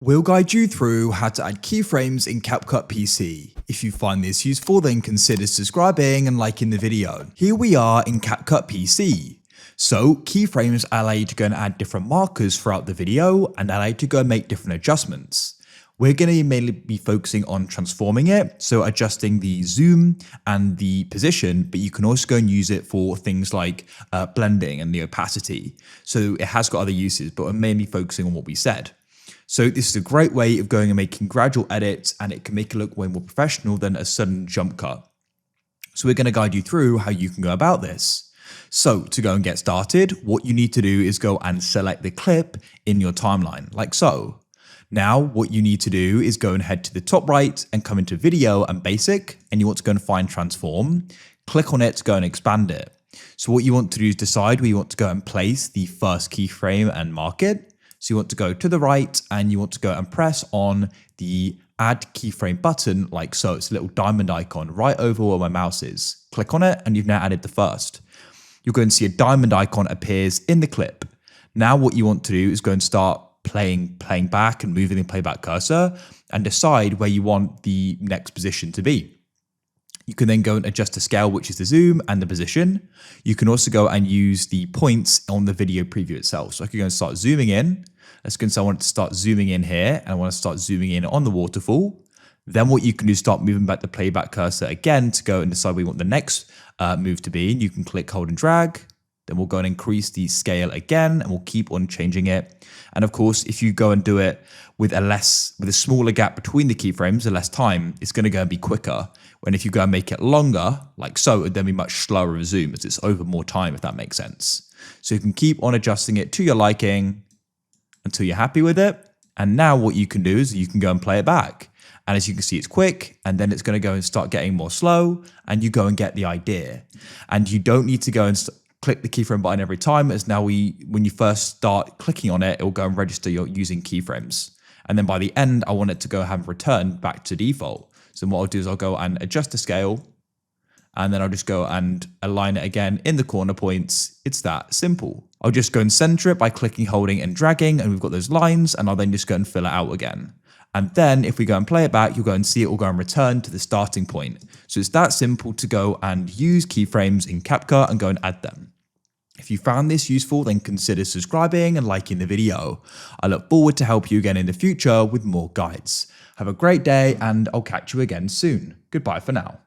We'll guide you through how to add keyframes in CapCut PC. If you find this useful, then consider subscribing and liking the video. Here we are in CapCut PC. So keyframes allow you to go and add different markers throughout the video and allow you to go and make different adjustments. We're going to mainly be focusing on transforming it, so adjusting the zoom and the position, but you can also go and use it for things like blending and the opacity. So it has got other uses, but we're mainly focusing on what we said. So this is a great way of going and making gradual edits, and it can make it look way more professional than a sudden jump cut. So we're going to guide you through how you can go about this. So to go and get started, what you need to do is go and select the clip in your timeline, like so. Now what you need to do is go and head to the top right and come into video and basic, and you want to go and find transform, click on it to go and expand it. So what you want to do is decide where you want to go and place the first keyframe and mark it. So you want to go to the right and you want to go and press on the add keyframe button like so. It's a little diamond icon right over where my mouse is. Click on it and you've now added the first. You're going to see a diamond icon appears in the clip. Now what you want to do is go and start playing back and moving the playback cursor and decide where you want the next position to be. You can then go and adjust the scale, which is the zoom and the position. You can also go and use the points on the video preview itself. So I could go and start zooming in. Let's go and say I want to start zooming in here and I want to start zooming in on the waterfall. Then what you can do is start moving back the playback cursor again to go and decide where you want the next move to be. And you can click, hold and drag. Then we'll go and increase the scale again and we'll keep on changing it. And of course, if you go and do it with a smaller gap between the keyframes, or less time, it's going to go and be quicker. When if you go and make it longer, like so, it would then be much slower of a zoom as it's over more time, if that makes sense. So you can keep on adjusting it to your liking until you're happy with it. And now what you can do is you can go and play it back. And as you can see, it's quick, and then it's going to go and start getting more slow, and you go and get the idea. And you don't need to go and click the keyframe button every time, as now when you first start clicking on it, it will go and register you're using keyframes. And then by the end, I want it to go have return back to default. So what I'll do is I'll go and adjust the scale, and then I'll just go and align it again in the corner points. It's that simple. I'll just go and center it by clicking, holding and dragging, and we've got those lines, and I'll then just go and fill it out again. And then if we go and play it back, you'll go and see it will go and return to the starting point. So it's that simple to go and use keyframes in CapCut and go and add them. If you found this useful, then consider subscribing and liking the video. I look forward to help you again in the future with more guides. Have a great day and I'll catch you again soon. Goodbye for now.